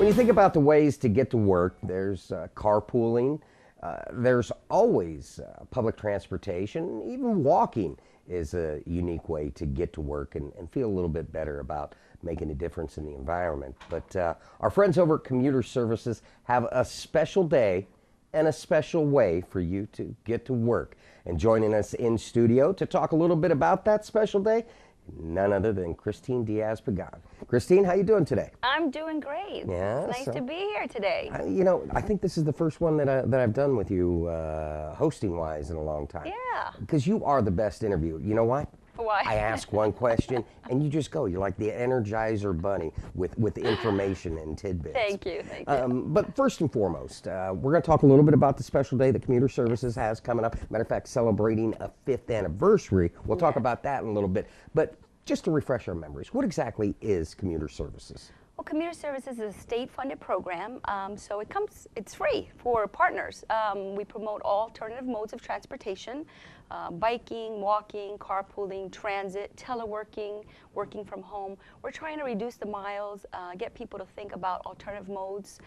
When you think about the ways to get to work, there's carpooling, there's always public transportation, even walking is a unique way to get to work and feel a little bit better about making a difference in the environment. But our friends over at Commuter Services have a special day and a special way for you to get to work. And joining us in studio to talk a little bit about that special day, none other than Christine Diaz-Pagan. Christine, how you doing today? I'm doing great. Yeah, it's nice to be here today. I think this is the first one that I've done with you hosting-wise in a long time. Yeah. Because you are the best interviewer. You know why? Why? I ask one question and you just go. You're like the Energizer Bunny with information and tidbits. Thank you. Thank you. But first and foremost, we're going to talk a little bit about the special day that Commuter Services has coming up. Matter of fact, celebrating a 5th anniversary. We'll talk about that in a little bit. But just to refresh our memories, what exactly is Commuter Services? Well, Commuter Services is a state-funded program, so it's free for partners. We promote all alternative modes of transportation, biking, walking, carpooling, transit, teleworking, working from home. We're trying to reduce the miles, get people to think about alternative modes,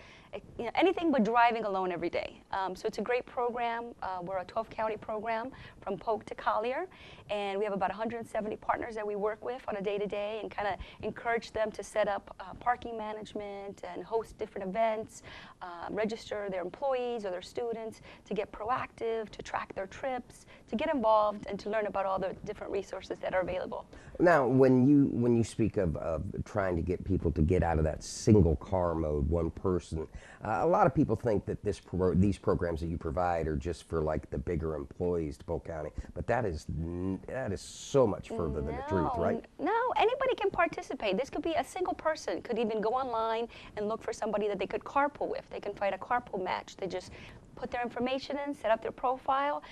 anything but driving alone every day. So it's a great program. We're a 12-county program from Polk to Collier, and we have about 170 partners that we work with on a day-to-day and kind of encourage them to set up parking management and host different events, register their employees or their students to get proactive, to track their trips, to get involved, and to learn about all the different resources that are available. Now, when you speak of trying to get people to get out of that single car mode, one person, a lot of people think that these programs that you provide are just for like the bigger employees to Polk County, but that is so much further than the truth, right? No, anybody can participate. This could be a single person, could even go online and look for somebody that they could carpool with. They can find a carpool match. They just put their information in, set up their profile.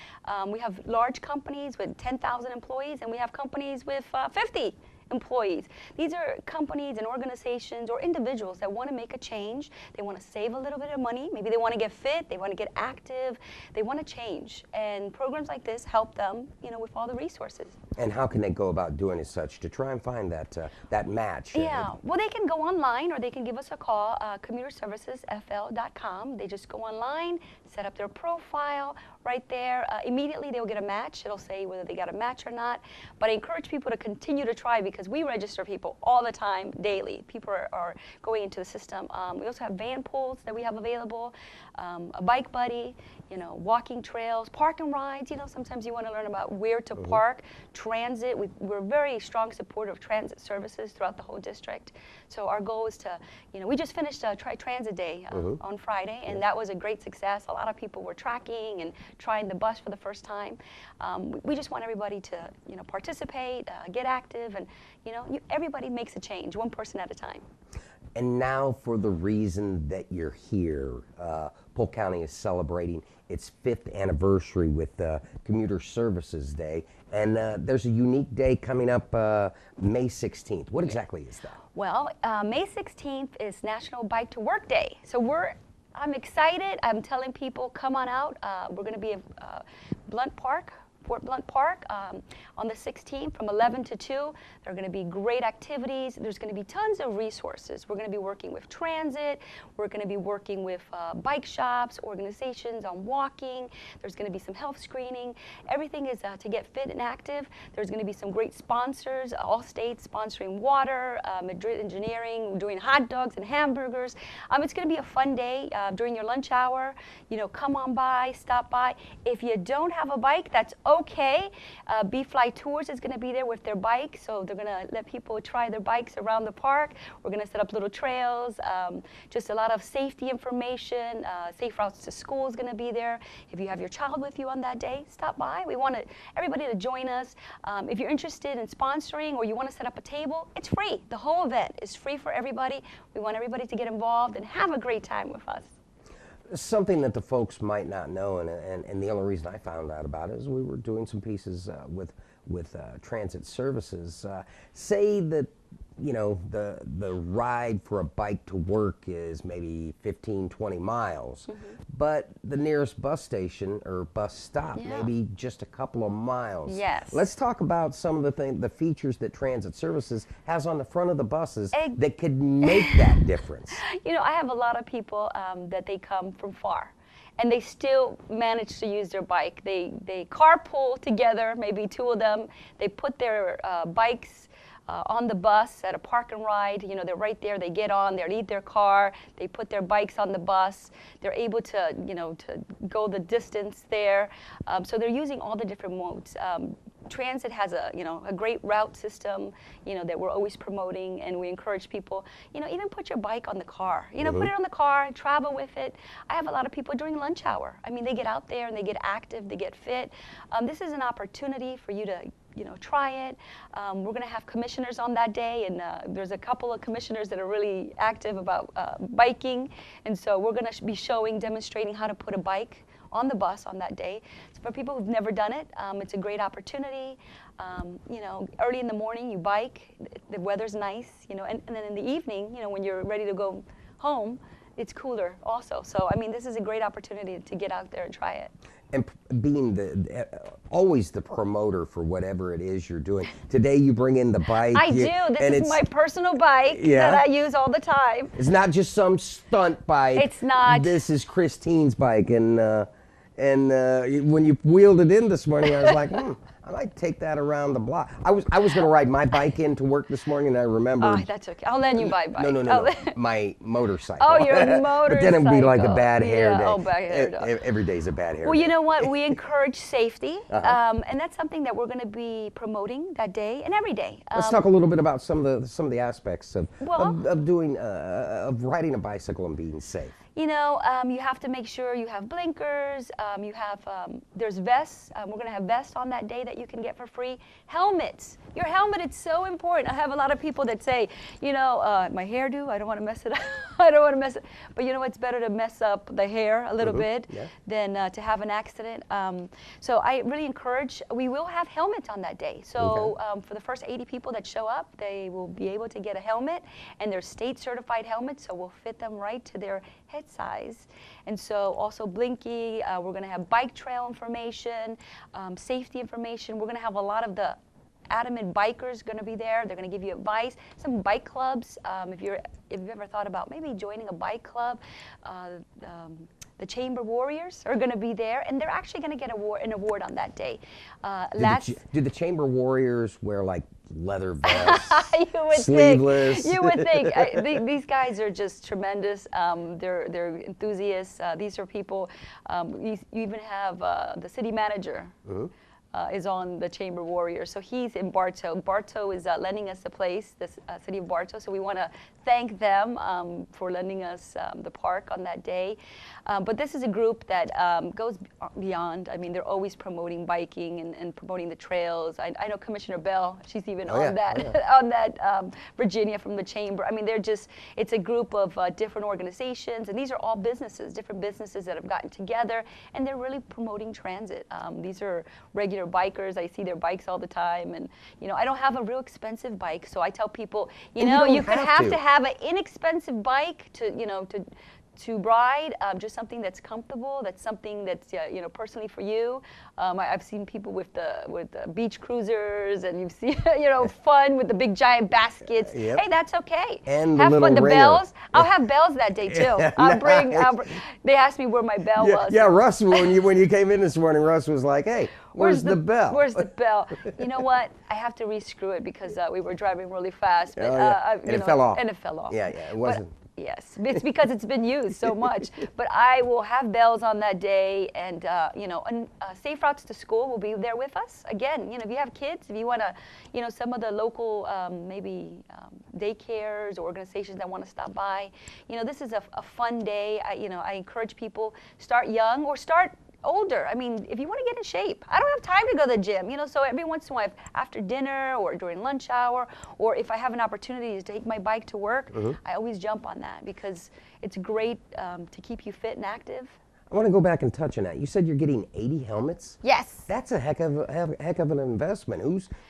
We have large companies with 10,000 employees, and we have companies with 50 employees. These are companies and organizations or individuals that want to make a change. They want to save a little bit of money. Maybe they want to get fit. They want to get active. They want to change. And programs like this help them, with all the resources. And how can they go about doing as such to try and find that match? Yeah, well, they can go online or they can give us a call, commuterservicesfl.com. They just go online, set up their profile right there. Immediately they'll get a match. It'll say whether they got a match or not. But I encourage people to continue to try because we register people all the time, daily. People are going into the system. We also have van pools that we have available, a bike buddy, walking trails, park and rides. Sometimes you want to learn about where to park, transit. We're very strong supporter of transit services throughout the whole district. So our goal is to, we just finished a Transit Day on Friday, and that was a great success. A lot of people were tracking and trying the bus for the first time. We just want everybody to, participate, get active, and, everybody makes a change, one person at a time. And now for the reason that you're here, Polk County is celebrating its 5th anniversary with Commuter Services Day, and there's a unique day coming up May 16th. What exactly is that? Well, May 16th is National Bike to Work Day. So I'm excited. I'm telling people, come on out. We're going to be at Fort Blunt Park on the 16th from 11 to 2. There are going to be great activities. There's going to be tons of resources. We're going to be working with transit. We're going to be working with bike shops, organizations on walking. There's going to be some health screening. Everything is to get fit and active. There's going to be some great sponsors, all states sponsoring water, Madrid Engineering, doing hot dogs and hamburgers. It's going to be a fun day during your lunch hour. Come on by, stop by. If you don't have a bike, that's okay. B-Fly Tours is going to be there with their bike, so they're going to let people try their bikes around the park. We're going to set up little trails, just a lot of safety information. Safe routes to school is going to be there. If you have your child with you on that day, stop by. We want everybody to join us. If you're interested in sponsoring or you want to set up a table, it's free. The whole event is free for everybody. We want everybody to get involved and have a great time with us. Something that the folks might not know, and the only reason I found out about it is we were doing some pieces with transit services. Say that you know, the ride for a bike to work is maybe 15, 20 miles, but the nearest bus station or bus stop Yeah. maybe just a couple of miles. Yes. Let's talk about some of the features that Transit Services has on the front of the buses that could make that difference. You know, I have a lot of people that they come from far, and they still manage to use their bike. They carpool together, maybe two of them. They put their bikes on the bus at a park and ride. You know, they're right there. They get on. They leave their car. They put their bikes on the bus. They're able to, you know, to go the distance there. So they're using all the different modes. Transit has a, you know, a great route system, you know, that we're always promoting, and we encourage people, you know, even put your bike on the car, you know, put it on the car, travel with it. I have a lot of people during lunch hour. I mean, they get out there and they get active, they get fit. This is an opportunity for you to, you know, try it. We're going to have commissioners on that day, and there's a couple of commissioners that are really active about biking, and so we're going to be demonstrating how to put a bike on the bus on that day. So for people who've never done it, it's a great opportunity. You know, early in the morning you bike, the weather's nice, you know, and then in the evening, you know, when you're ready to go home, it's cooler also. So, I mean, this is a great opportunity to get out there and try it. And being always the promoter for whatever it is you're doing. Today you bring in the bike. I do. This is my personal bike that I use all the time. It's not just some stunt bike. It's not. This is Christine's bike, and when you wheeled it in this morning, I was like, I might take that around the block. I was going to ride my bike into work this morning, and I remembered. Oh, that's okay. I'll lend you my bike. No. My motorcycle. Oh, your motorcycle. But then it would be like a bad hair day. Oh, bad hair day. Every day's a bad hair day. Well, you know what? We encourage safety, and that's something that we're going to be promoting that day and every day. Let's talk a little bit about some of the aspects of riding a bicycle and being safe. You know, you have to make sure you have blinkers, there's vests. We're going to have vests on that day that you can get for free. Helmets. Your helmet is so important. I have a lot of people that say, you know, my hairdo, I don't want to mess it up. I don't want to mess it. But you know, it's better to mess up the hair a little bit than to have an accident. So I really encourage, we will have helmets on that day. So for the first 80 people that show up, they will be able to get a helmet, and they're state certified helmets, so we'll fit them right to their head size. And so also blinky, we're going to have bike trail information, safety information. We're going to have a lot of the adamant bikers going to be there. They're going to give you advice. Some bike clubs, if you've ever thought about maybe joining a bike club, the Chamber Warriors are going to be there, and they're actually going to get an award on that day. Do the Chamber Warriors wear like leather vests, you would sleeveless? Think. You would think. These guys are just tremendous. They're enthusiasts. These are people. You even have the city manager. Is on the Chamber Warrior. So he's in Bartow. Bartow is lending us the place, the city of Bartow. So we want to thank them for lending us the park on that day. But this is a group that goes beyond. I mean, they're always promoting biking and promoting the trails. I know Commissioner Bell, she's even on that Virginia from the Chamber. I mean, it's a group of different organizations, and these are all businesses, different businesses that have gotten together, and they're really promoting transit. These are regular bikers. I see their bikes all the time, and you know, I don't have a real expensive bike, so I tell people, you know, you could have to have an inexpensive bike to ride, just something that's comfortable, that's something that's you know, personally for you. I've seen people with the beach cruisers, and you've seen you know, fun with the big giant baskets. Hey, that's okay. And have the fun. The ringer. bells. I'll have bells that day too. I'll bring. They asked me where my bell was. Yeah, Russ, when you came in this morning, Russ was like, "Hey, where's the bell? Where's the bell?" You know what? I have to re-screw it because we were driving really fast, but and it fell off. And it fell off. Yeah, it wasn't. Yes, it's because it's been used so much. But I will have bells on that day, and you know, Safe Routes to School will be there with us. Again, you know, if you have kids, if you want to, you know, some of the local maybe daycares or organizations that want to stop by, you know, this is a fun day. I encourage people, start young or start older. I mean, if you want to get in shape, I don't have time to go to the gym, you know, so every once in a while, after dinner or during lunch hour, or if I have an opportunity to take my bike to work, I always jump on that because it's great to keep you fit and active. I want to go back and touch on that. You said you're getting 80 helmets? Yes. That's a heck of an investment.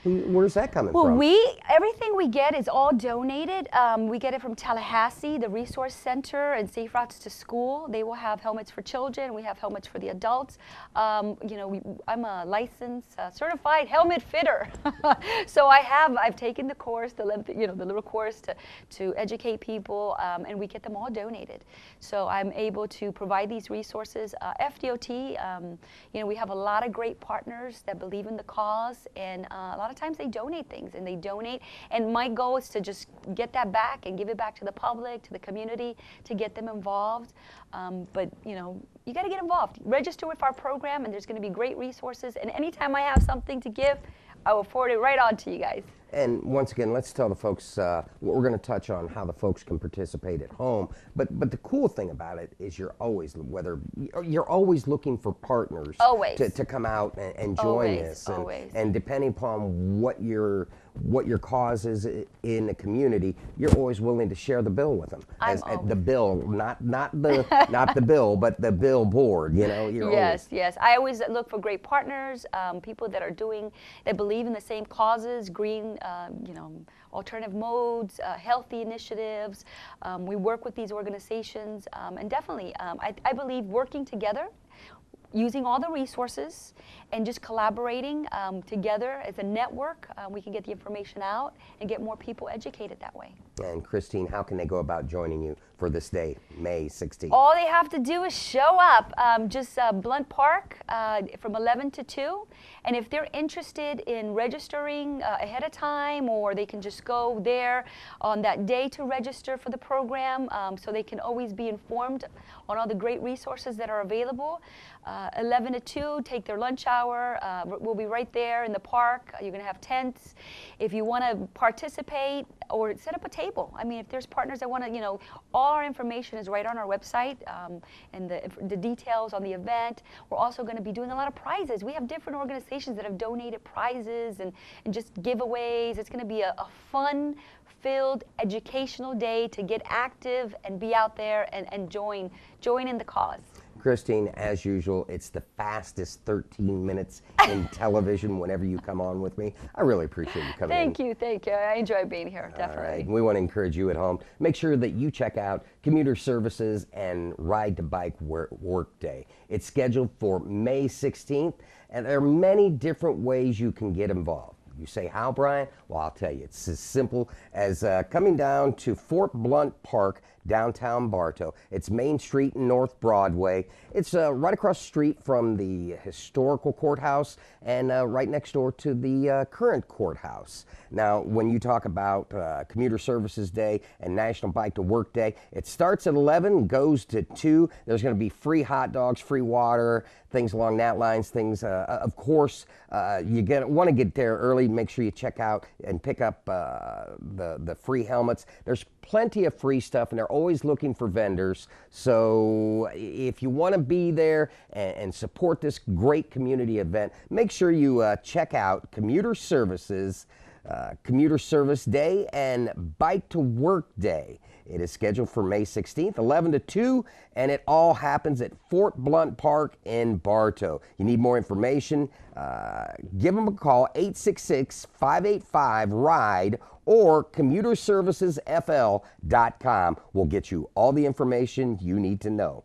Where's that coming Well, from? everything we get is all donated. We get it from Tallahassee, the Resource Center, and Safe Routes to School. They will have helmets for children. We have helmets for the adults. I'm a licensed, certified helmet fitter. So I've taken the course, the little course to educate people, and we get them all donated. So I'm able to provide these resources. FDOT, we have a lot of great partners that believe in the cause, and a lot of times they donate things, and my goal is to just get that back and give it back to the public, to the community, to get them involved. But you got to get involved. Register with our program, and there's going to be great resources, and anytime I have something to give, I will forward it right on to you guys. And once again, let's tell the folks, we're going to touch on how the folks can participate at home. But the cool thing about it is you're always looking for partners to come out and join this. And depending upon what your cause is in the community, you're always willing to share the bill with them. The bill, not the bill, but the billboard. Yes. I always look for great partners, people that believe in the same causes, green, alternative modes, healthy initiatives. We work with these organizations, and definitely, I believe working together, using all the resources and just collaborating together as a network, we can get the information out and get more people educated that way. And Christine, how can they go about joining you for this day, May 16th? All they have to do is show up, just Blunt Park from 11 to 2. And if they're interested in registering ahead of time, or they can just go there on that day to register for the program, so they can always be informed on all the great resources that are available. 11 to 2, take their lunch hour. We'll be right there in the park. You're going to have tents. If you want to participate or set up a table. I mean, if there's partners that want to, all our information is right on our website, and the details on the event. We're also going to be doing a lot of prizes. We have different organizations that have donated prizes and just giveaways. It's going to be a fun-filled educational day to get active and be out there and join in the cause. Christine, as usual, it's the fastest 13 minutes in television whenever you come on with me. I really appreciate you coming in. Thank you. I enjoy being here, definitely. All right. We want to encourage you at home. Make sure that you check out Commuter Services and Ride to Bike Work Day. It's scheduled for May 16th, and there are many different ways you can get involved. You say, how, Brian? Well, I'll tell you. It's as simple as coming down to Fort Blunt Park, downtown Bartow. It's Main Street and North Broadway. It's right across the street from the historical courthouse and right next door to the current courthouse. Now, when you talk about Commuter Services Day and National Bike to Work Day, it starts at 11, goes to 2. There's going to be free hot dogs, free water, things along that lines. Of course, you want to get there early. Make sure you check out and pick up the free helmets. There's plenty of free stuff, and they're always looking for vendors. So if you want to be there and support this great community event, make sure you check out Commuter Services, Commuter Service Day and Bike to Work Day. It is scheduled for May 16th, 11 to 2, and it all happens at Fort Blunt Park in Bartow. You need more information, give them a call, 866-585-RIDE, or commuterservicesfl.com will get you all the information you need to know.